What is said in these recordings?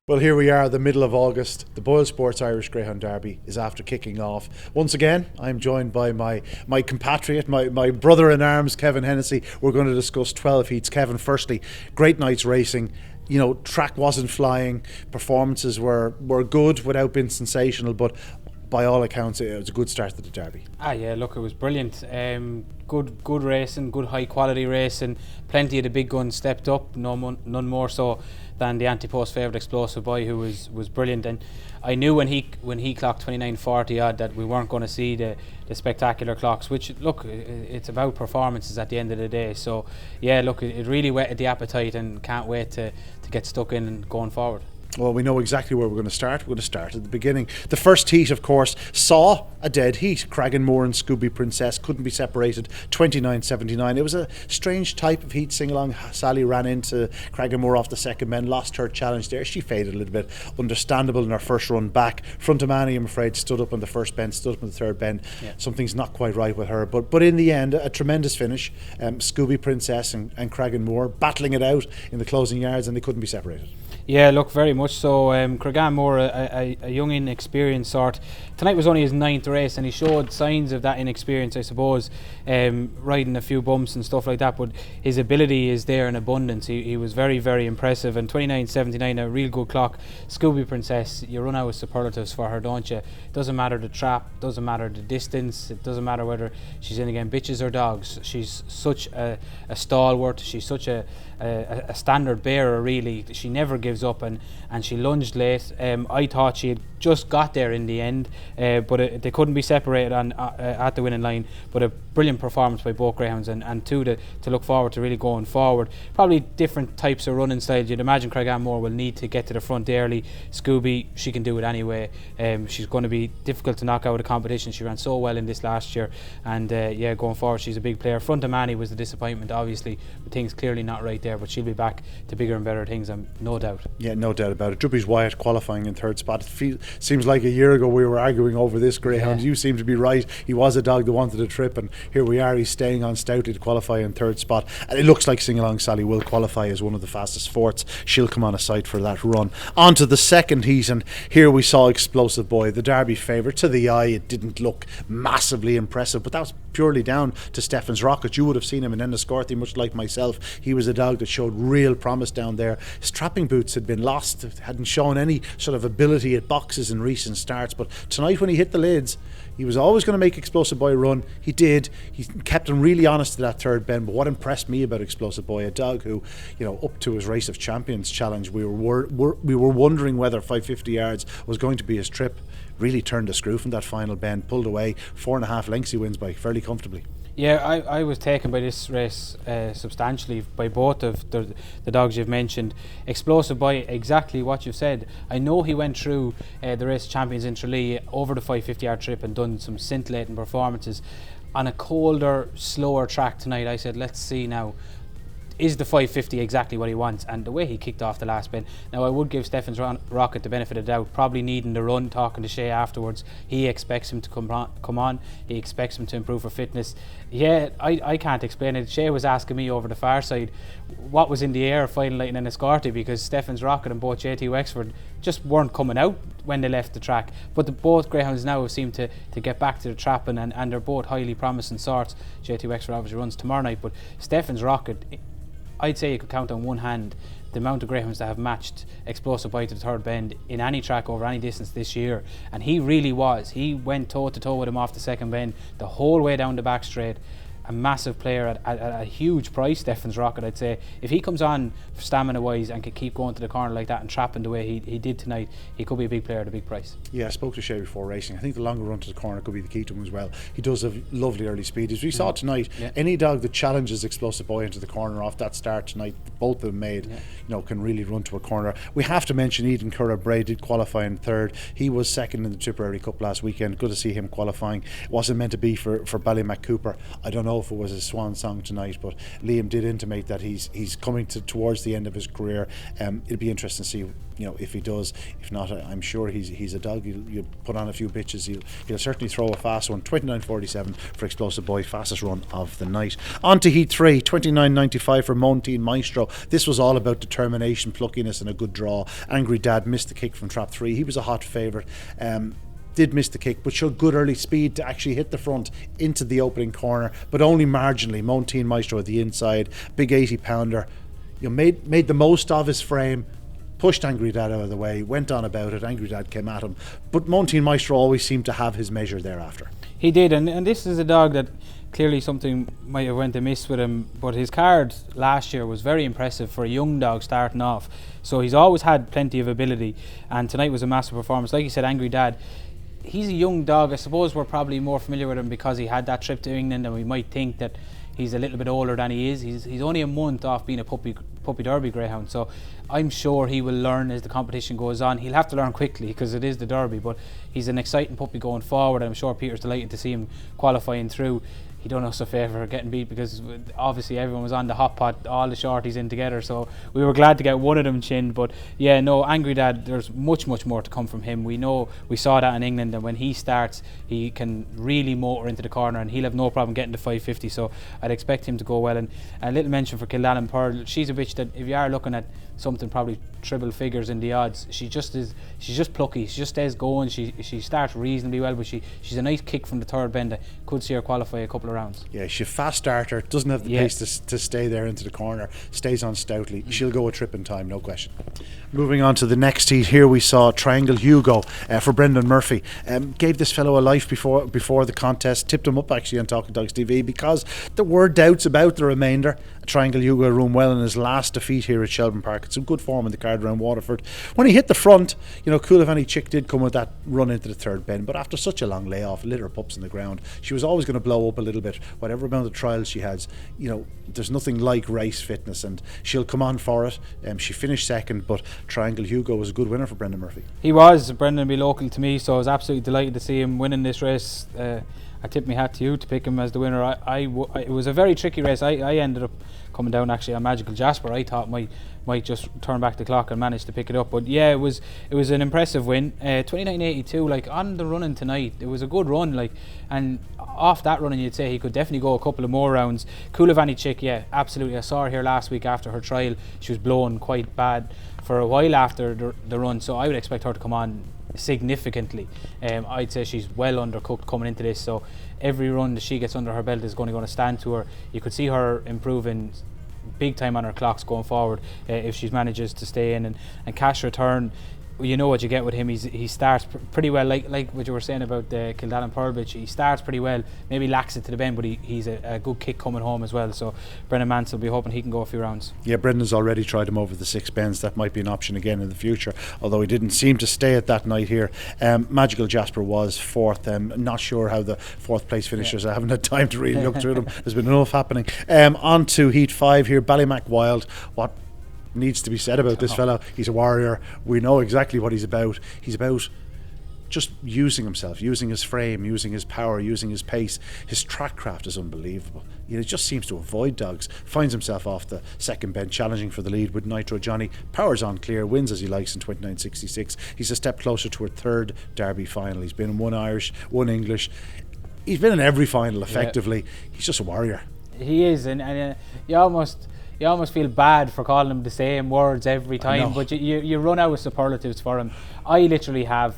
Well, here we are, the middle of August. The BoyleSports Irish Greyhound Derby is after kicking off. Once again, I'm joined by my compatriot, my brother in arms, Kevin Hennessy. We're going to discuss 12 heats. Kevin, firstly, great night's racing. You know, track wasn't flying, performances were good without being sensational, but by all accounts, it was a good start to the Derby. Yeah, look, it was brilliant. Good racing, good high quality racing. Plenty of the big guns stepped up, none more so than the anti-post favourite Explosive Boy, who was brilliant. And I knew when he clocked 29.40 odd that we weren't going to see the spectacular clocks, which, look, it's about performances at the end of the day. So yeah, look, it really whetted the appetite, and can't wait to get stuck in and going forward. Well, we know exactly where we're going to start. We're going to start at the beginning. The first heat, of course, saw a dead heat. Cragganmore and Scooby Princess couldn't be separated, 29.79. It was a strange type of heat, sing-along. Sally ran into Cragganmore off the second bend, lost her challenge there. She faded a little bit. Understandable in her first run back. Frontamani, I'm afraid, stood up on the first bend, stood up on the third bend. Yeah. Something's not quite right with her. But in the end, a tremendous finish. Scooby Princess and Cragganmore battling it out in the closing yards, and they couldn't be separated. Yeah, look, very much so. Cragganmore, a young inexperienced sort. Tonight was only his 9th race, and he showed signs of that inexperience, I suppose, riding a few bumps and stuff like that, but his ability is there in abundance. He was very, very impressive, and 29.79, a real good clock. Scooby Princess, you run out of superlatives for her, don't you? Doesn't matter the trap, doesn't matter the distance, it doesn't matter whether she's in against bitches or dogs. She's such a stalwart, she's such a standard bearer, really. She never gives up, and she lunged late. I thought she had just got there in the end, but they couldn't be separated at the winning line. But a brilliant performance by both greyhounds, and two to look forward to really going forward. Probably different types of running styles. You'd imagine Cragganmore will need to get to the front early. Scooby, she can do it anyway. She's going to be difficult to knock out of the competition. She ran so well in this last year, and yeah, going forward she's a big player. Frontamani was the disappointment, obviously, with things clearly not right there, but she'll be back to bigger and better things, no doubt. Yeah, no doubt about it. Druppy's Wyatt qualifying in third spot. It seems like a year ago we were arguing over this greyhound. Yeah. You seem to be right. He was a dog that wanted a trip, and here we are. He's staying on stoutly to qualify in third spot. And it looks like Sing-Along Sally will qualify as one of the fastest forts. She'll come on a sight for that run. On to the second heat, and here we saw Explosive Boy, the Derby favourite. To the eye, it didn't look massively impressive, but that was purely down to Stefan's Rocket. You would have seen him in Enniscorthy, much like myself. He was a dog that showed real promise down there. His trapping boots had been lost, hadn't shown any sort of ability at boxes in recent starts, but tonight when he hit the lids, he was always going to make Explosive Boy run. He did. He kept him really honest to that third bend. But what impressed me about Explosive Boy, a dog who, you know, up to his Race of Champions challenge, we were wondering whether 550 yards was going to be his trip. Really turned the screw from that final bend, pulled away 4.5 lengths. He wins by fairly comfortably. Yeah, I was taken by this race substantially by both of the dogs you've mentioned. Explosive Boy, exactly what you've said. I know he went through the Race Champions in Tralee over the 550 yard trip and done some scintillating performances. On a colder, slower track tonight, I said, let's see now, is the 550 exactly what he wants? And the way he kicked off the last bend. Now, I would give Stefan's Rocket the benefit of the doubt, probably needing the run, talking to Shea afterwards. He expects him to come on. He expects him to improve for fitness. Yeah, I can't explain it. Shea was asking me over the far side what was in the air final night in Enniscorthy, because Stefan's Rocket and both JT Wexford just weren't coming out when they left the track. But both greyhounds now have seemed to get back to the trapping, and they're both highly promising sorts. JT Wexford obviously runs tomorrow night, but Stefan's Rocket, I'd say you could count on one hand the amount of greyhounds that have matched Explosive Boy to the third bend in any track over any distance this year, and he really was. He went toe to toe with him off the second bend the whole way down the back straight. A massive player at a huge price, Stefan's Rocket, I'd say. If he comes on stamina wise and can keep going to the corner like that and trapping the way he did tonight, he could be a big player at a big price. Yeah, I spoke to Shea before racing. I think the longer run to the corner could be the key to him as well. He does have lovely early speed. As we saw tonight, any dog that challenges Explosive Boy into the corner off that start tonight, both of them made, can really run to a corner. We have to mention Eden Curra Bray did qualify in third. He was second in the Tipperary Cup last weekend. Good to see him qualifying. It wasn't meant to be for Ballymac Cooper. I don't know know if it was his swan song tonight, but Liam did intimate that he's coming towards the end of his career. It'll be interesting to see, if he does. If not, I'm sure he's a dog. You put on a few bitches, he'll certainly throw a fast one. 29.47 for Explosive Boy, fastest run of the night. On to Heat 3, 29.95 for Montine Maestro. This was all about determination, pluckiness and a good draw. Angry Dad missed the kick from trap 3. He was a hot favourite. Did miss the kick, but showed good early speed to actually hit the front into the opening corner, but only marginally. Montine Maestro at the inside, big 80-pounder, made the most of his frame, pushed Angry Dad out of the way, went on about it. Angry Dad came at him, but Montine Maestro always seemed to have his measure thereafter. He did, and this is a dog that clearly something might have went amiss with him, but his card last year was very impressive for a young dog starting off, so he's always had plenty of ability, and tonight was a massive performance. Like you said, Angry Dad, he's a young dog. I suppose we're probably more familiar with him because he had that trip to England, and we might think that he's a little bit older than he is. He's only a month off being a puppy Derby greyhound, so I'm sure he will learn as the competition goes on. He'll have to learn quickly because it is the Derby, but he's an exciting puppy going forward. I'm sure Peter's delighted to see him qualifying through. He done us a favour getting beat because obviously everyone was on the hot pot, all the shorties in together, so we were glad to get one of them chinned. But yeah, no, Angry Dad, there's much more to come from him. We saw that in England, and when he starts he can really motor into the corner and he'll have no problem getting to 550, so I'd expect him to go well. And a little mention for Killallen Pearl, she's a bitch that if you are looking at something probably triple figures in the odds, she's just plucky, she just stays going, she starts reasonably well, but she's a nice kick from the third bend. I could see her qualify a couple of rounds. Yeah, she's a fast starter, doesn't have the pace to stay there into the corner, stays on stoutly. She'll go a trip in time, no question. Moving on to the next heat, here we saw Triangle Hugo for Brendan Murphy. Gave this fellow a life before the contest, tipped him up actually on Talking Dogs TV because there were doubts about the remainder. Triangle Hugo room well in his last defeat here at Shelbourne Park. It's some good form in the card around Waterford. When he hit the front, Coulivanny Chick did come with that run into the third bend, but after such a long layoff, a litter of pups in the ground, she was always going to blow up a little bit. Whatever amount of trials she has, there's nothing like race fitness, and she'll come on for it. She finished second, but Triangle Hugo was a good winner for Brendan Murphy. He was. Brendan will be local to me, so I was absolutely delighted to see him winning this race. I tip my hat to you to pick him as the winner. It was a very tricky race. I ended up coming down actually on Magical Jasper. I thought might just turn back the clock and manage to pick it up, but yeah, it was an impressive win. 29.82, like on the running tonight, it was a good run, like, and off that running you'd say he could definitely go a couple of more rounds. Coulivanny Chick, yeah, absolutely. I saw her here last week after her trial. She was blowing quite bad for a while after the run, so I would expect her to come on significantly. I'd say she's well undercooked coming into this, so every run that she gets under her belt is going to stand to her. You could see her improving big time on her clocks going forward if she manages to stay in. And Cash Return, you know what you get with him. He starts pretty well, like what you were saying about the Killallen Pearl bitch. He starts pretty well, maybe lacks it to the bend, but he's a good kick coming home as well. So Brendan Mansell will be hoping he can go a few rounds. Yeah, Brendan's already tried him over the 6 bends. That might be an option again in the future, although he didn't seem to stay at that night here. Magical Jasper was fourth. Not sure how the fourth place finishers. I haven't had time to really look through them. There's been enough happening. On to Heat 5 here. Ballymac Wild. What needs to be said about this fellow? He's a warrior. We know exactly what he's about. He's about just using himself, using his frame, using his power, using his pace. His track craft is unbelievable. He just seems to avoid dogs. Finds himself off the second bend, challenging for the lead with Nitro Johnny. Powers on clear, wins as he likes in 29.66. He's a step closer to a third Derby final. He's been in one Irish, one English. He's been in every final effectively. Yeah. He's just a warrior. He is, and you almost feel bad for calling him the same words every time, but you run out of superlatives for him. I literally have.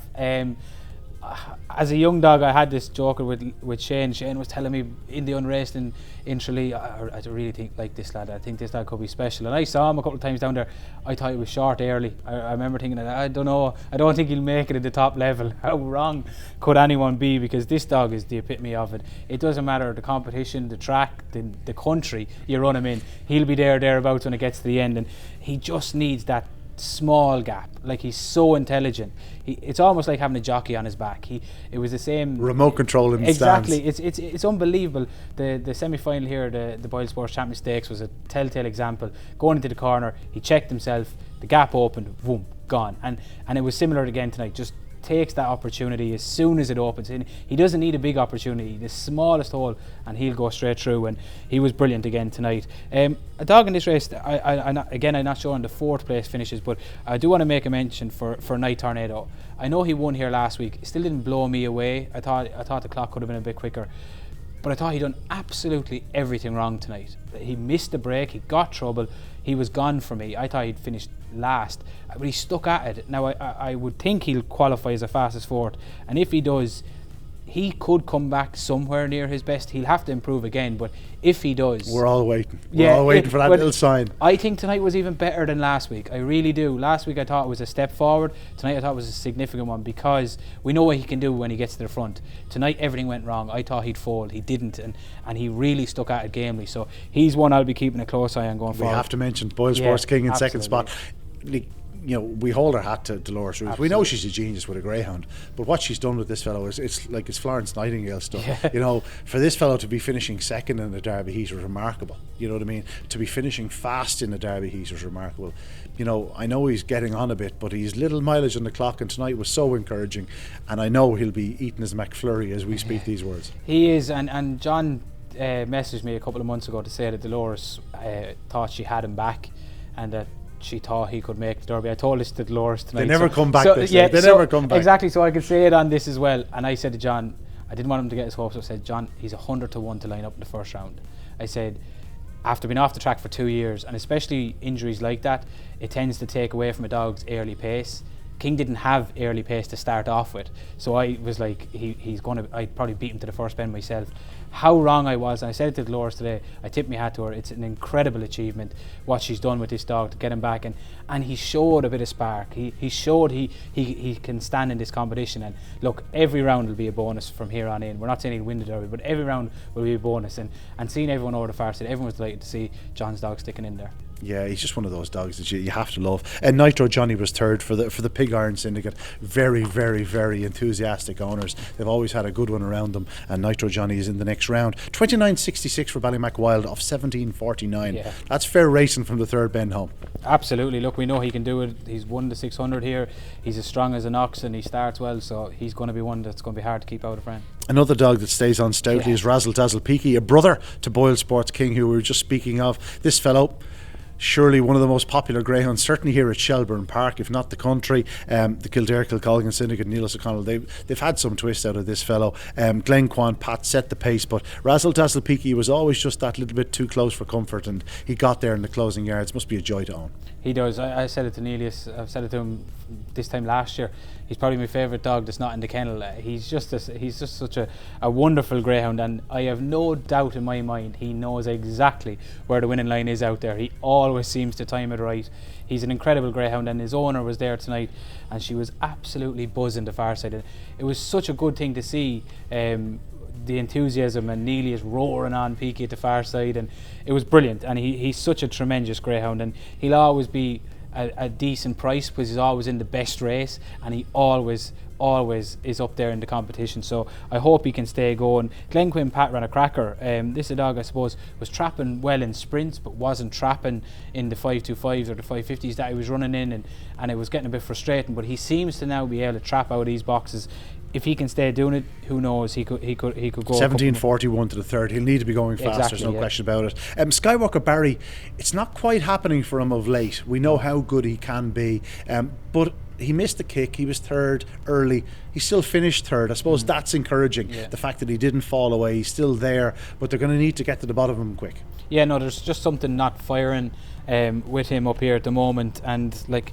As a young dog, I had this joker with Shane. Shane was telling me in the unraced in Tralee, I really think like this lad. I think this lad could be special. And I saw him a couple of times down there. I thought he was short early. I remember thinking, I don't know. I don't think he'll make it at the top level. How wrong could anyone be? Because this dog is the epitome of it. It doesn't matter the competition, the track, the country you run him in. He'll be thereabouts when it gets to the end. And he just needs that small gap. Like, he's so intelligent. It's almost like having a jockey on his back. It was the same remote control in the exactly stands. It's unbelievable. The semi-final here, the BoyleSports Champion Stakes, was a telltale example. Going into the corner, he checked himself, the gap opened, boom, gone. And it was similar again tonight. Just takes that opportunity as soon as it opens. And he doesn't need a big opportunity, the smallest hole, and he'll go straight through. And he was brilliant again tonight. A dog in this race, I'm not sure on the 4th place finishes, but I do want to make a mention for Night Tornado. I know he won here last week. It still didn't blow me away. I thought the clock could have been a bit quicker. But I thought he'd done absolutely everything wrong tonight. He missed the break, he got trouble, he was gone for me. I thought he'd finished last, but he stuck at it. Now I would think he'll qualify as a fastest 4th, and if he does, he could come back somewhere near his best. He'll have to improve again, but if he does, we're all waiting. We're all waiting for that little sign. I think tonight was even better than last week. I really do. Last week I thought it was a step forward. Tonight I thought it was a significant one, because we know what he can do when he gets to the front. Tonight everything went wrong. I thought he'd fold. He didn't, and he really stuck at it gamely. So he's one I'll be keeping a close eye on going forward. We have to mention BoyleSports King in second spot. We hold our hat to Dolores Ruiz. We know she's a genius with a greyhound, but what she's done with this fellow is it's Florence Nightingale stuff. Yeah. For this fellow to be finishing second in the Derby heat was remarkable. You know what I mean? To be finishing fast in the Derby heat was remarkable. I know he's getting on a bit, but he's little mileage on the clock, and tonight was so encouraging. And I know he'll be eating his McFlurry as we speak these words. He is, and John messaged me a couple of months ago to say that Dolores thought she had him back, and that she thought he could make the Derby. I told this to Dolores tonight. They never come back. They never come back. Exactly, so I could say it on this as well. And I said to John, I didn't want him to get his hopes up. I said, John, he's 100 to 1 to line up in the first round. I said, after being off the track for 2 years, and especially injuries like that, it tends to take away from a dog's early pace. King didn't have early pace to start off with, so I was like, I'd probably beat him to the first bend myself. How wrong I was, and I said it to Dolores today, I tipped my hat to her. It's an incredible achievement what she's done with this dog to get him back, and he showed a bit of spark. He showed he can stand in this competition, and look, every round will be a bonus from here on in. We're not saying he'll win the Derby, but every round will be a bonus, and seeing everyone over the far side, everyone was delighted to see John's dog sticking in there. Yeah, he's just one of those dogs that you have to love. And Nitro Johnny was third for the Pig Iron Syndicate. Very, very, very enthusiastic owners. They've always had a good one around them, and Nitro Johnny is in the next round. 29.66 for Ballymac Wild off 17.49. Yeah. That's fair racing from the third bend home. Absolutely. Look, we know he can do it. He's won the 600 here. He's as strong as an ox, and he starts well, so he's going to be one that's going to be hard to keep out of front. Another dog that stays on stoutly is Razzle Dazzle Peaky, a brother to BoyleSports King, who we were just speaking of. This fellow, surely one of the most popular greyhounds, certainly here at Shelbourne Park, if not the country. The Kildare Kilcolgan Syndicate, Neilus O'Connell, they've had some twist out of this fellow. Glenn Kwan Pat set the pace, but Razzle Dazzle Peaky was always just that little bit too close for comfort, and he got there in the closing yards. Must be a joy to own. He does. I said it to Neilius, I've said it to him this time last year. He's probably my favourite dog that's not in the kennel. He's just such a wonderful greyhound, and I have no doubt in my mind he knows exactly where the winning line is out there. He always seems to time it right. He's an incredible greyhound, and his owner was there tonight, and she was absolutely buzzing the far side. It was such a good thing to see. The enthusiasm, and Neely is roaring on Peaky at the far side, and it was brilliant. And he's such a tremendous greyhound, and he'll always be a decent price because he's always in the best race, and he always is up there in the competition. So I hope he can stay going. Glen Quinn Pat ran a cracker. This is a dog I suppose was trapping well in sprints, but wasn't trapping in the 525s or the 550s that he was running in, and it was getting a bit frustrating. But he seems to now be able to trap out of these boxes. If he can stay doing it, who knows? He could go 17.41 to the third. He'll need to be going fast. Exactly, there's no question about it. Skywalker Barry, it's not quite happening for him of late. We know how good he can be, but he missed the kick. He was third early. He still finished third. I suppose that's encouraging. The fact that he didn't fall away. He's still there, but they're going to need to get to the bottom of him quick. Yeah, no, there's just something not firing with him up here at the moment, and look,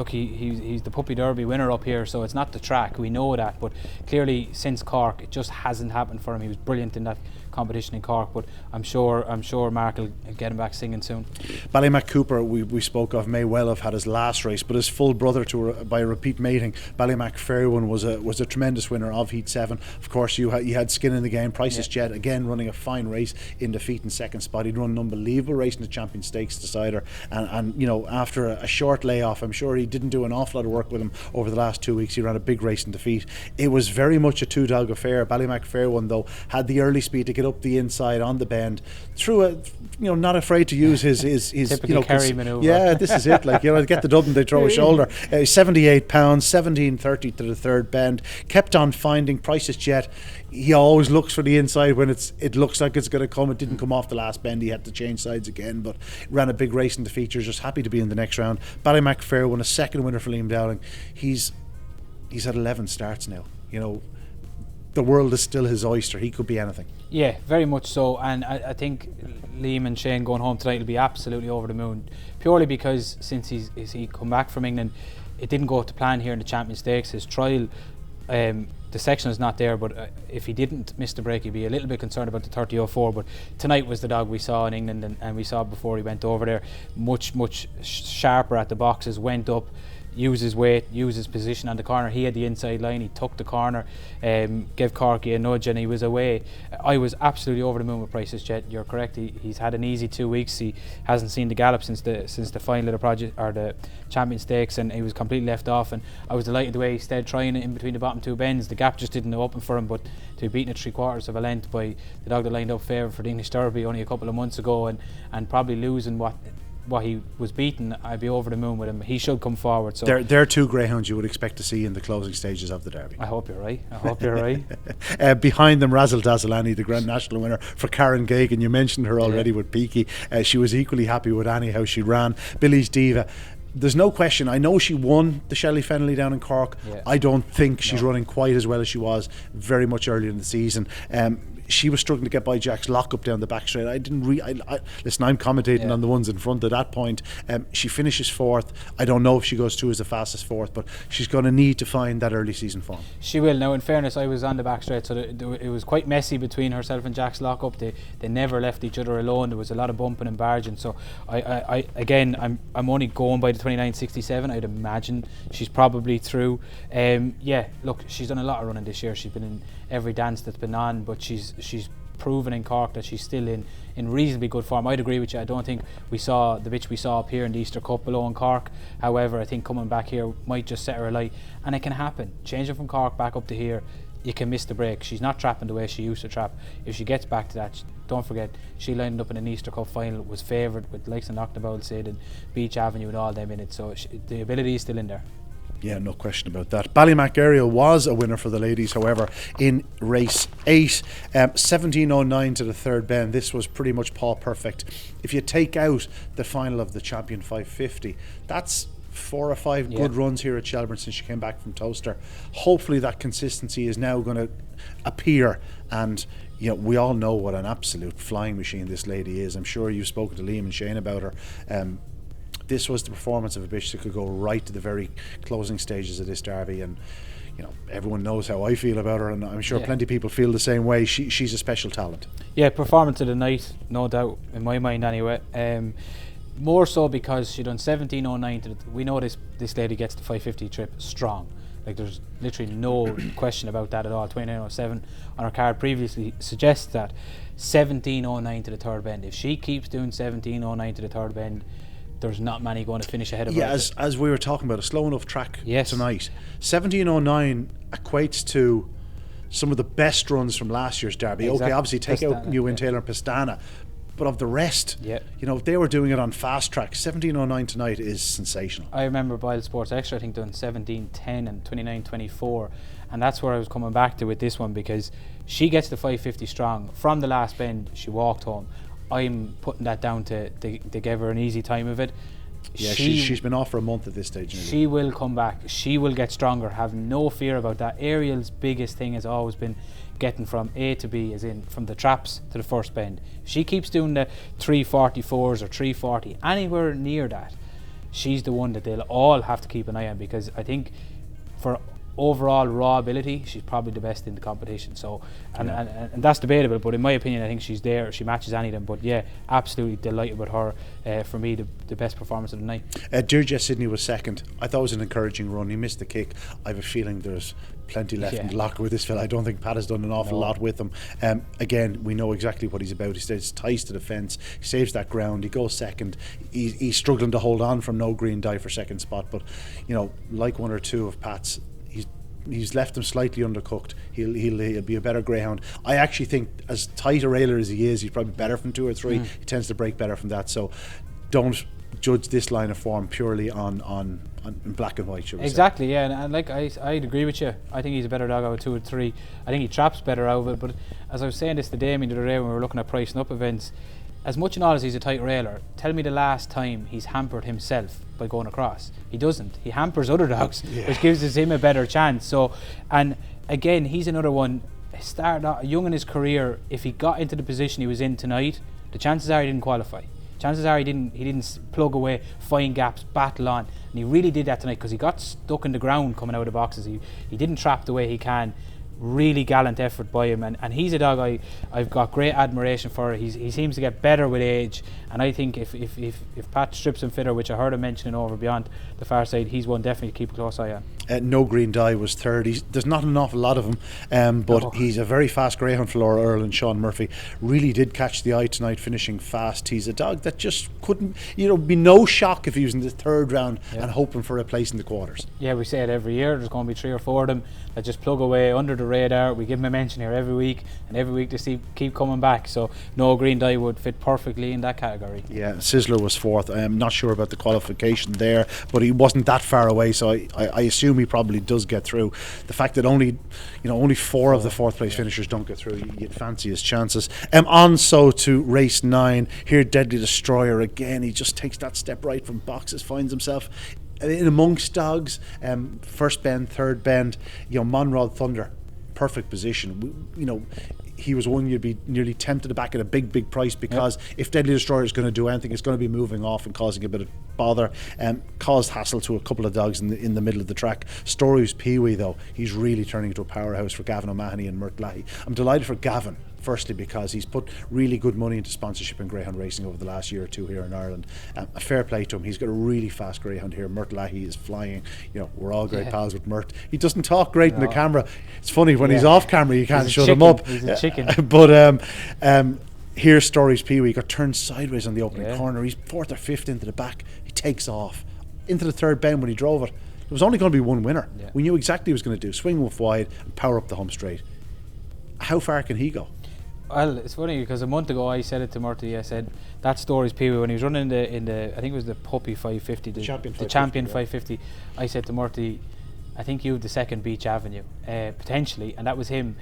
he's the Puppy Derby winner up here, so it's not the track, we know that, but clearly since Cork it just hasn't happened for him. He was brilliant in that competition in Cork, but I'm sure Mark will get him back singing soon. Ballymac Cooper, we spoke of, may well have had his last race, but his full brother by repeat mating, Ballymac Fairwan, was was a tremendous winner of Heat 7. Of course, you had skin in the game. Price's Jet, again, running a fine race in defeat in second spot. He'd run an unbelievable race in the Champion Stakes decider. And after a short layoff, I'm sure he didn't do an awful lot of work with him over the last 2 weeks. He ran a big race in defeat. It was very much a two-dog affair. Ballymac Fair one, though, had the early speed to get up the inside on the bend through a, not afraid to use his typical Kerry manoeuvre. Yeah, this is it. Like, to get the dub and they throw a shoulder. 78 pounds, 17.30 to the third bend. Kept on finding Price's Jet. He always looks for the inside when it looks like it's going to come. It didn't come off the last bend. He had to change sides again, but ran a big race in the features. Just happy to be in the next round. Ballymac Fair won a second winner for Liam Dowling. He's had 11 starts now. The world is still his oyster. He could be anything. Yeah, very much so. And I think Liam and Shane going home tonight will be absolutely over the moon, purely because since he come back from England, it didn't go to plan here in the Champion Stakes. His trial, the section is not there, but if he didn't miss the break, he'd be a little bit concerned about the 30.04. But tonight was the dog we saw in England, and we saw before he went over there, much sharper at the boxes, went up, used his weight, used his position on the corner. He had the inside line, he took the corner, gave Corky a nudge, and he was away. I was absolutely over the moon with Price's Jet. You're correct, he's had an easy 2 weeks. He hasn't seen the gallop since the final of the project, or the Champion Stakes, and he was completely left off. And I was delighted the way he stayed trying it in between the bottom two bends. The gap just didn't open for him, but to be beaten at 3/4 of a length by the dog that lined up favourite for the English Derby only a couple of months ago, and probably losing what he was beaten, I'd be over the moon with him. He should come forward. So there are two greyhounds you would expect to see in the closing stages of the Derby. I hope you're right. Behind them, Razzle Dazzle Annie, the Grand National winner for Karen Gagan. You mentioned her already with Peaky. She was equally happy with Annie, how she ran. Billy's Diva. There's no question. I know she won the Shelley Fennelly down in Cork. Yeah. I don't think she's running quite as well as she was very much earlier in the season. She was struggling to get by Jack's Lockup down the back straight. Listen, I'm commentating on the ones in front at that point. She finishes fourth. I don't know if she goes through as the fastest fourth, but she's going to need to find that early season form. She will. Now, in fairness, I was on the back straight, so it was quite messy between herself and Jack's Lockup. They never left each other alone. There was a lot of bumping and barging. So I'm only going by the 29.67. I'd imagine she's probably through. Look, she's done a lot of running this year. She's been in every dance that's been on, but she's proven in Cork that she's still in reasonably good form. I'd agree with you. I don't think we saw the bitch we saw up here in the Easter Cup below in Cork. However, I think coming back here might just set her alight, and it can happen. Changing from Cork back up to here, you can miss the break. She's not trapping the way she used to trap. If she gets back to that, don't forget, she lined up in an Easter Cup final, was favoured with likes of Knocknabowl, Sid and Beach Avenue and all them in it, so the ability is still in there. Yeah, no question about that. Ballymac Ariel was a winner for the ladies, however, in race 8. 17.09 to the third bend. This was pretty much Paul perfect. If you take out the final of the Champion 550, that's 4 or 5 good runs here at Shelbourne since she came back from Toaster. Hopefully that consistency is now going to appear, and we all know what an absolute flying machine this lady is. I'm sure you've spoken to Liam and Shane about her. This was the performance of a bitch that could go right to the very closing stages of this Derby, and everyone knows how I feel about her, and I'm sure plenty of people feel the same way. She's a special talent. Yeah, performance of the night, no doubt, in my mind anyway. More so because she done 17.09 we know this lady gets the 550 trip strong. Like, there's literally no question about that at all. 29.07 on her card previously suggests that. 17.09 to the third bend. If she keeps doing 17.09 to the third bend, there's not many going to finish ahead of her. Yeah, as we were talking about, a slow enough track tonight. 17.09 equates to some of the best runs from last year's Derby. Exactly. Okay, obviously take out New Win Taylor and Pastana, but of the rest, if they were doing it on fast track, 17.09 tonight is sensational. I remember BoyleSports Extra, I think, doing 17.10 and 29.24, and that's where I was coming back to with this one, because she gets the 550 strong. From the last bend, she walked home. I'm putting that down to they gave her an easy time of it. Yeah, she's been off for a month at this stage. She will come back. She will get stronger. Have no fear about that. Ariel's biggest thing has always been getting from A to B, as in from the traps to the first bend. If she keeps doing the 344s or 340, anywhere near that, she's the one that they'll all have to keep an eye on, because I think for overall raw ability, she's probably the best in the competition. So, and that's debatable, but in my opinion, I think she's there. She matches any of them. But yeah, absolutely delighted with her. For me, the best performance of the night. Deirdre Sidney was second. I thought it was an encouraging run. He missed the kick. I have a feeling there's plenty left in the locker with this fella. I don't think Pat has done an awful lot with him. Again, we know exactly what he's about. He stays ties to the fence. He saves that ground. He goes second. He's struggling to hold on from No Green Die for second spot, but like one or two of Pat's, he's left him slightly undercooked. He'll be a better greyhound. I actually think, as tight a railer as he is, he's probably better from 2 or 3. He tends to break better from that. So don't judge this line of form purely on black and white, should we exactly say. Yeah, and like I'd agree with you. I think he's a better dog out of 2 or 3. I think he traps better out of it. But as I was saying this to Damien the other day when we were looking at pricing up events, as much and all as he's a tight railer, tell me the last time he's hampered himself by going across. He doesn't. He hampers other dogs, which gives him a better chance. So, and again, he's another one. Started out young in his career. If he got into the position he was in tonight, the chances are he didn't qualify. Chances are he didn't plug away, find gaps, battle on, and he really did that tonight because he got stuck in the ground coming out of the boxes. He didn't trap the way he can. Really gallant effort by him, and he's a dog I've got great admiration for. He seems to get better with age, and I think if Pat strips him fitter, which I heard him mentioning over beyond the far side, he's one definitely to keep a close eye on. No Green Die was third. There's not an awful lot of him, but he's a very fast greyhound for Laura Earl and Sean Murphy. Really did catch the eye tonight, finishing fast. He's a dog that just couldn't, be no shock if he was in the third round and hoping for a place in the quarters. Yeah, we say it every year. There's going to be 3 or 4 of them that just plug away under the radar. We give him a mention here every week, and every week they keep coming back. So No Green Die would fit perfectly in that category. Yeah, Sizzler was fourth. I'm not sure about the qualification there, but he wasn't that far away, so I assume he probably does get through. The fact that only 4 of the fourth place finishers don't get through, you'd fancy his chances. On to race 9. Here, Deadly Destroyer again. He just takes that step right from boxes, finds himself in amongst dogs. First bend, third bend. Monrod Thunder, perfect position. He was one you'd be nearly tempted to back at a big price, because if Deadly Destroyer is going to do anything, it's going to be moving off and causing a bit of bother. Caused hassle to a couple of dogs in the middle of the track. Stories Pee-wee, though, he's really turning into a powerhouse for Gavin O'Mahony and Mert Lahey. I'm delighted for Gavin, firstly because he's put really good money into sponsorship in greyhound racing over the last year or two here in Ireland. A fair play to him. He's got a really fast greyhound here. Mert Lahey is flying. We're all great pals with Mert. He doesn't talk great in the camera. It's funny, when he's off camera you can't shut him up. He's a chicken. But here's Stories Pee-wee. Got turned sideways on the opening corner. He's 4th or 5th into the back. He takes off into the third bend. When he drove it, there was only going to be one winner. We knew exactly what he was going to do. Swing with wide and power up the home straight. How far can he go? Well, it's funny because a month ago I said it to Murty. I said that Stories Pee-wee when he was running in the I think it was the Puppy 550, the Champion 550. I said to Murty, I think you have the second Beach Avenue potentially, and that was him.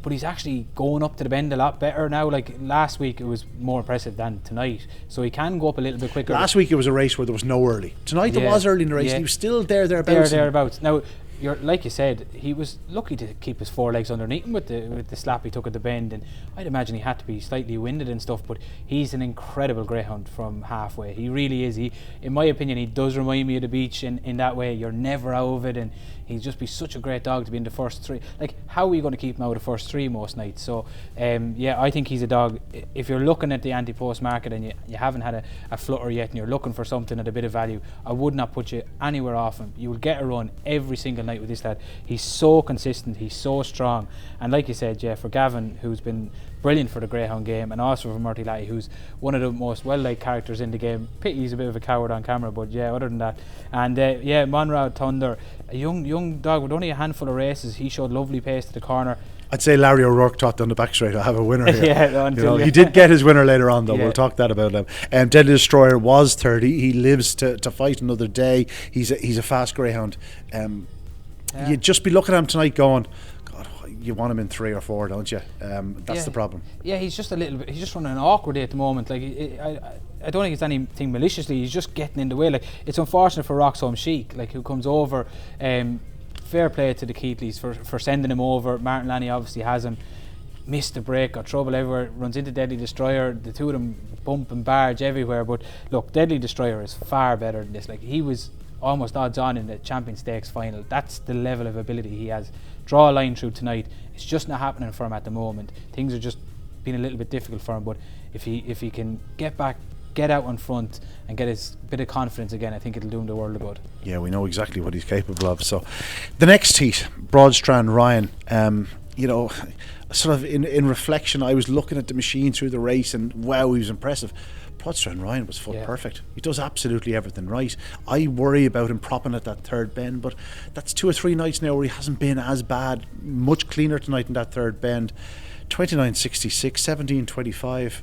But he's actually going up to the bend a lot better now. Like last week, it was more impressive than tonight, so he can go up a little bit quicker. Last week it was a race where there was no early. Tonight there was early in the race. And he was still thereabouts. Now, like you said, he was lucky to keep his 4 legs underneath him with the slap he took at the bend, and I'd imagine he had to be slightly winded and stuff. But he's an incredible greyhound from halfway. He really is. In my opinion, he does remind me of the Beach in that way. You're never out of it, and he'd just be such a great dog to be in the first 3. Like, how are you going to keep him out of the first 3 most nights? So, I think he's a dog. If you're looking at the anti-post market and you haven't had a flutter yet and you're looking for something at a bit of value, I would not put you anywhere off him. You will get a run every single night with this lad. He's so consistent, he's so strong, and like you said, for Gavin, who's been brilliant for the greyhound game, and also for Murty Lahey, who's one of the most well-liked characters in the game. Pity he's a bit of a coward on camera, but other than that. And Monrod Thunder, a young dog with only a handful of races. He showed lovely pace to the corner. I'd say Larry O'Rourke taught down the back straight. I have a winner here. He he did get his winner later on, though. We'll talk that about him. Deadly Destroyer was 30. He lives to fight another day. He's a fast greyhound. You'd just be looking at him tonight going, God, you want him in 3 or 4, don't you? That's the problem. Yeah, he's just a little bit. He's just running awkwardly at the moment. Like I don't think it's anything maliciously. He's just getting in the way. Like, it's unfortunate for Roxholm Sheik, like, who comes over. Fair play to the Keatleys for sending him over. Martin Lanny obviously has him. Missed the break, got trouble everywhere, runs into Deadly Destroyer. The two of them bump and barge everywhere. But look, Deadly Destroyer is far better than this. Like, he was almost odds on in the Champion Stakes final. That's the level of ability he has. Draw a line through tonight. It's just not happening for him at the moment. Things are just being a little bit difficult for him, but if he can get back, get out in front and get his bit of confidence again, I think it'll do him the world of good. Yeah, we know exactly what he's capable of. So the next heat, Broadstrand Ryan, sort of in reflection, I was looking at the machine through the race and wow, he was impressive. Broadstrand Ryan was foot perfect. He does absolutely everything right. I worry about him propping at that third bend, but that's 2 or 3 nights now where he hasn't been as bad. Much cleaner tonight in that third bend. 29.66, 17.25.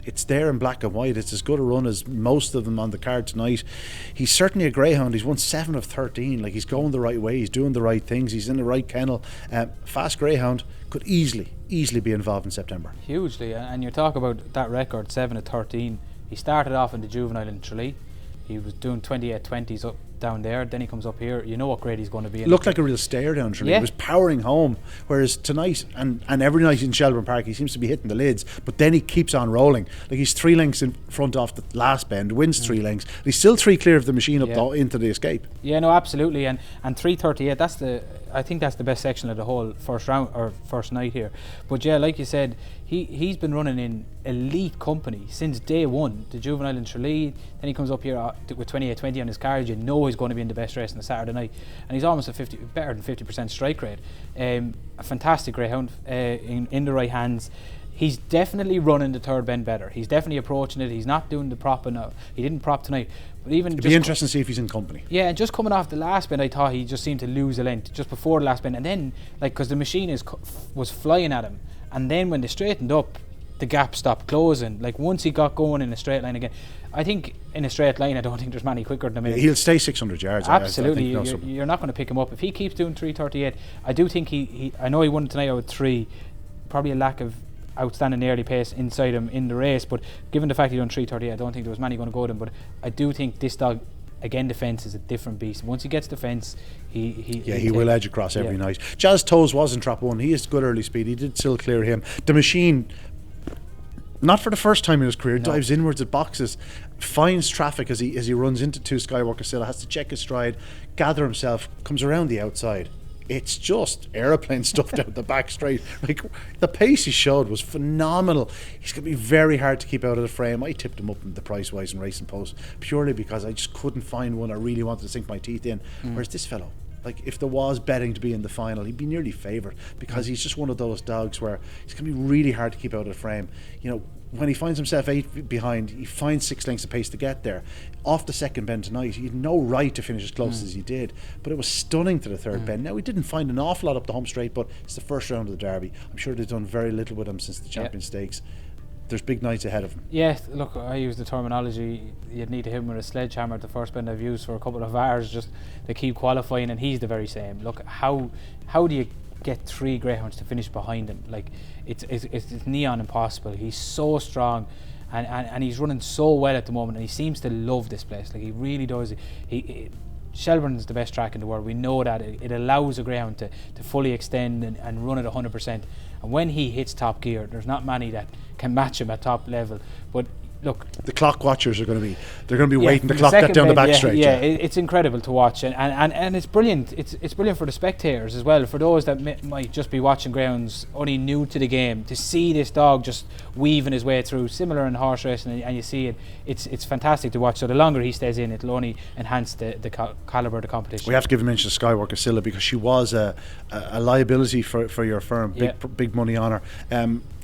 It's there in black and white. It's as good a run as most of them on the card tonight. He's certainly a greyhound. He's won 7 of 13. Like, he's going the right way. He's doing the right things. He's in the right kennel. Fast greyhound, could easily be involved in September. Hugely, and you talk about that record, 7 of 13. He started off in the juvenile in Tralee. He was doing 28-20s up down there, then he comes up here. You know what grade he's going to be in. Looked like a real stayer down Tralee. He was powering home, whereas tonight and every night in Shelbourne Park he seems to be hitting the lids, but then he keeps on rolling. Like, he's 3 lengths in front off the last bend, wins 3 lengths. He's still 3 clear of the machine up into the escape. Yeah, no, absolutely, and 3:38. I think that's the best section of the whole first round or first night here. But yeah, like you said, he's been running in elite company since day one. The juvenile in Tralee, then he comes up here with 28-20 on his carriage. You know he's going to be in the best race on the Saturday night, and he's almost better than 50% strike rate. A fantastic greyhound in the right hands. He's definitely running the third bend better. He's definitely approaching it. He's not doing the propping. He didn't prop tonight. But even it'd be interesting to see if he's in company. Yeah, and just coming off the last bend, I thought he just seemed to lose a length just before the last bend, and then because the machine was flying at him, and then when they straightened up, the gap stopped closing. Like, once he got going in a straight line again, I think in a straight line, I don't think there's many quicker than him. He'll stay 600 yards. Absolutely, you're not going to pick him up if he keeps doing 3:38. I do think I know he won tonight out with 3, probably a lack of outstanding early pace inside him in the race, but given the fact he done 3:38, I don't think there was many going to go to him. But I do think this dog, again, the fence is a different beast. Once he gets the fence, he will edge across every night. Jazz Toes was in trap 1. He has good early speed. He did still clear him. The machine, not for the first time in his career, dives inwards at boxes, finds traffic as he runs into 2 Skywalker Silla, has to check his stride, gather himself, comes around the outside. It's just aeroplane stuff down the back straight. Like, the pace he showed was phenomenal. He's going to be very hard to keep out of the frame. I tipped him up in the Price Wise and Racing Post purely because I just couldn't find one I really wanted to sink my teeth in. Whereas this fellow, like, if there was betting to be in the final, he'd be nearly favoured because he's just one of those dogs where he's going to be really hard to keep out of the frame. When he finds himself 8 behind, he finds 6 lengths of pace to get there. Off the second bend tonight, he had no right to finish as close as he did, but it was stunning to the third bend. Now, he didn't find an awful lot up the home straight, but it's the first round of the Derby. I'm sure they've done very little with him since the Champion Stakes. There's big nights ahead of him. Yeah, look, I use the terminology, you'd need to hit him with a sledgehammer at the first bend I've used for a couple of hours just to keep qualifying, and he's the very same. Look, how do you get 3 greyhounds to finish behind him? Like, it's neon impossible. He's so strong, and he's running so well at the moment, and he seems to love this place. Like, he really does. Shelbourne's the best track in the world. We know that. It allows a greyhound to fully extend and run at 100%. And when he hits top gear, there's not many that can match him at top level. But look, the clock watchers are going to be waiting the clock get down the back straight. It's incredible to watch, and it's brilliant. It's brilliant for the spectators as well, for those that might just be watching greyhounds only new to the game, to see this dog just weaving his way through, similar in horse racing, and you see it. It's fantastic to watch. So the longer he stays in, it'll only enhance the calibre of the competition. We have to give a mention to Skywalker Silla because she was a liability for your firm. Big money on her.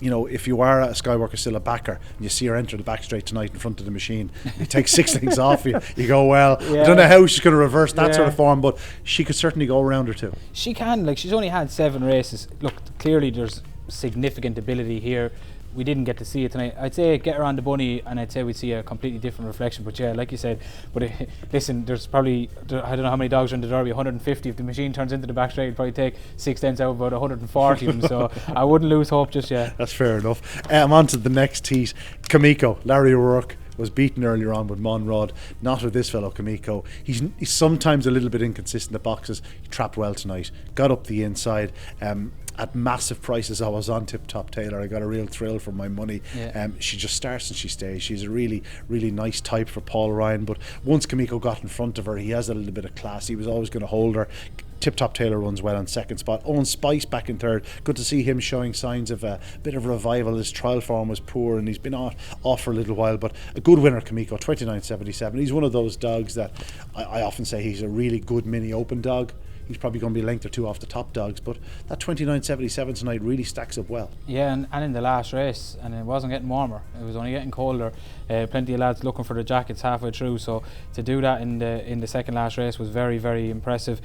If you are a Skywalker Silla backer and you see her enter the back straight tonight in front of the machine, you take 6 things off you go, well, I don't know how she's going to reverse that sort of form, but she could certainly go around her too. She can. Like, she's only had 7 races. Look, clearly there's significant ability here. We didn't get to see it tonight. I'd say get her on the bunny, and I'd say we'd see a completely different reflection. But yeah, like you said, listen, there's probably, I don't know how many dogs are in the Derby, 150. If the machine turns into the back straight, it'd probably take 6 lengths out of about 140 of them. So I wouldn't lose hope just yet. That's fair enough. I'm on to the next heat. Kamiko, Larry O'Rourke was beaten earlier on with Monrod. Not with this fellow Kamiko. He's sometimes a little bit inconsistent at boxes. He trapped well tonight, got up the inside. at massive prices. I was on Tip Top Taylor. I got a real thrill for my money. She just starts and she stays. She's a really, really nice type for Paul Ryan. But once Kimiko got in front of her, he has a little bit of class. He was always going to hold her. Tip Top Taylor runs well on second spot. Owen Spice back in third. Good to see him showing signs of a bit of revival. His trial form was poor and he's been off for a little while, but a good winner, Kimiko, 29.77. He's one of those dogs that I often say he's a really good mini open dog. He's probably going to be a length or two off the top dogs, but that 29.77 tonight really stacks up well. Yeah, and in the last race, and it wasn't getting warmer, it was only getting colder. Plenty of lads looking for the jackets halfway through, so to do that in the second last race was very, very impressive.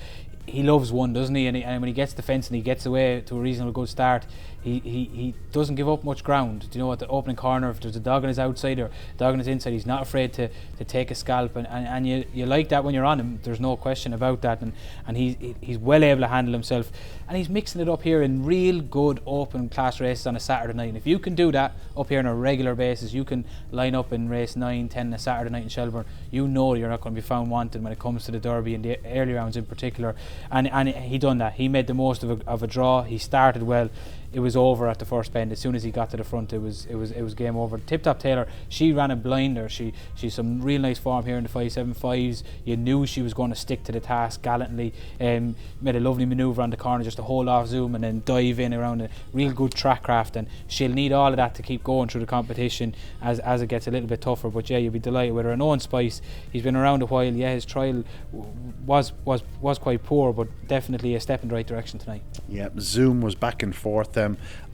He loves one, doesn't he? And when he gets the fence and he gets away to a reasonable good start, he doesn't give up much ground. Do you know, at the opening corner, if there's a dog on his outside or a dog on his inside, he's not afraid to take a scalp, and you like that when you're on him. There's no question about that, and he's well able to handle himself, and he's mixing it up here in real good open class races on a Saturday night. And if you can do that up here on a regular basis, you can line up in race 9, 10 on a Saturday night in Shelbourne, you know you're not going to be found wanted when it comes to the Derby and the early rounds in particular. And he done that. He made the most of a draw. He started well. It was over at the first bend. As soon as he got to the front, it was game over. Tip Top Taylor, she ran a blinder. She's some real nice form here in the 5.75s. You knew she was going to stick to the task gallantly. Made a lovely manoeuvre on the corner just to hold off Zoom and then dive in around a real good track craft. And she'll need all of that to keep going through the competition as it gets a little bit tougher. But yeah, you'll be delighted with her. And Owen Spice, he's been around a while. Yeah, his trial was quite poor, but definitely a step in the right direction tonight. Yeah, Zoom was back and forth.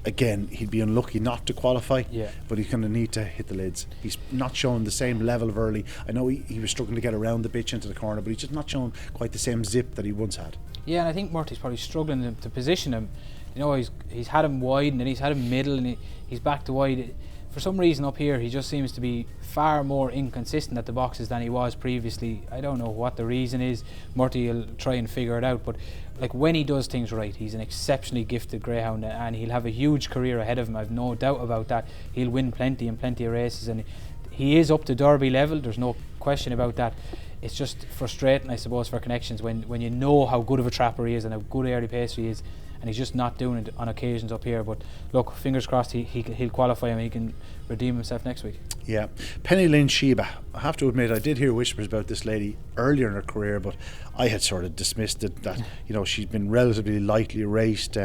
Again, he'd be unlucky not to qualify, but he's going to need to hit the lids. He's not showing the same level of early. I know he was struggling to get around the bitch into the corner, but he's just not showing quite the same zip that he once had. Yeah, and I think Murty's probably struggling to position him. You know, he's had him wide and then he's had him middle and he's back to wide. For some reason up here, he just seems to be far more inconsistent at the boxes than he was previously. I don't know what the reason is. Murty will try and figure it out, but like when he does things right, he's an exceptionally gifted greyhound, and he'll have a huge career ahead of him. I've no doubt about that. He'll win plenty of races, and he is up to Derby level. There's no question about that. It's just frustrating, I suppose, for Connections when you know how good of a trapper he is and how good early pacer he is, and he's just not doing it on occasions up here. But look, fingers crossed he'll qualify and he can redeem himself next week. Yeah. Penny Lane Sheba, I have to admit I did hear whispers about this lady earlier in her career, but I had sort of dismissed it, that she's been relatively lightly raced.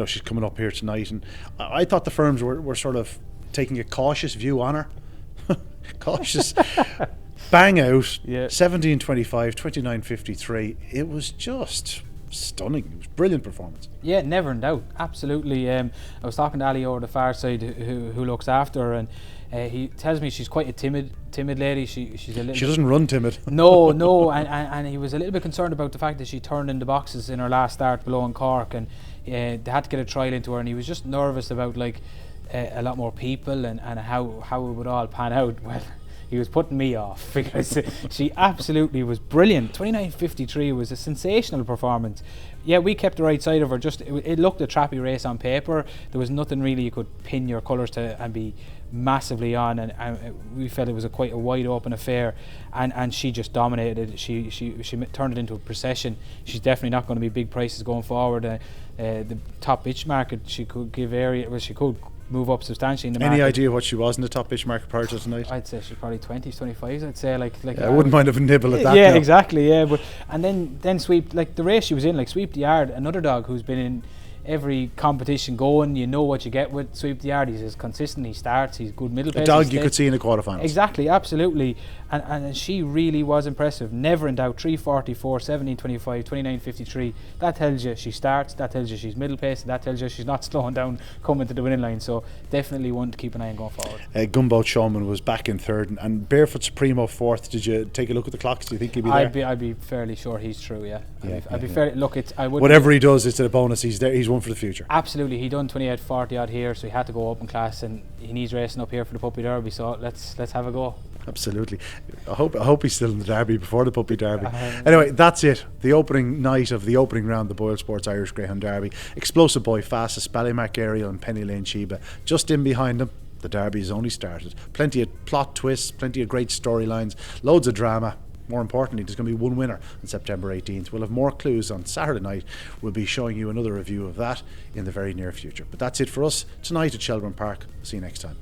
She's coming up here tonight, and I thought the firms were sort of taking a cautious view on her. Cautious. Bang out, 17.25, 29.53. It was just stunning. It was a brilliant performance. Yeah, never in doubt. Absolutely. I was talking to Ali over the far side who looks after her, and he tells me she's quite a timid lady. She's a little. She doesn't run timid. No, and he was a little bit concerned about the fact that she turned in the boxes in her last start below in Cork, and they had to get a trial into her, and he was just nervous about a lot more people and how it would all pan out. Well, he was putting me off because she absolutely was brilliant. 29.53 was a sensational performance. Yeah, we kept the right side of her. Just it looked a trappy race on paper. There was nothing really you could pin your colours to and be massively on, and we felt it was quite a wide open affair, and she just dominated it. She turned it into a procession. She's definitely not going to be big prices going forward. The top bitch market, she could give area. Well, she could move up substantially in the market. Any idea what she was in the top bitch market prior to tonight? I'd say she's probably 20s, 25s. I'd say I wouldn't mind having a nibble at that. Yeah, now. Exactly. Yeah, but and then Sweep, the race she was in, Sweep the Yard, another dog who's been in every competition going. You know what you get with Sweep the Yard. He's as consistent. He starts. He's good middle pace. A dog you could see in the quarterfinals. Exactly, absolutely. And she really was impressive. Never in doubt. 3.44, 17.25, 29.53. That tells you she starts. That tells you she's middle pace. That tells you she's not slowing down coming to the winning line. So definitely one to keep an eye on going forward. Gumboat Showman was back in third, and Barefoot Supremo fourth. Did you take a look at the clocks? Do you think he'll be there? I'd be fairly sure he's through. Yeah. I'd be fairly. Look, I would. Whatever he does, it's a bonus. He's there. He's one for the future. Absolutely. He done 28.40 odd here, so he had to go up in class, and he needs racing up here for the Puppy Derby. So let's have a go. Absolutely. I hope he's still in the Derby before the Puppy Derby. Anyway, that's it. The opening night of the opening round, the BoyleSports Irish Greyhound Derby. Explosive Boy, fastest, Ballymac Ariel and Penny Lane Sheba. Just in behind them, the Derby has only started. Plenty of plot twists, plenty of great storylines, loads of drama. more importantly, there's going to be one winner on September 18th. We'll have more clues on Saturday night. We'll be showing you another review of that in the very near future. But that's it for us tonight at Shelbourne Park. See you next time.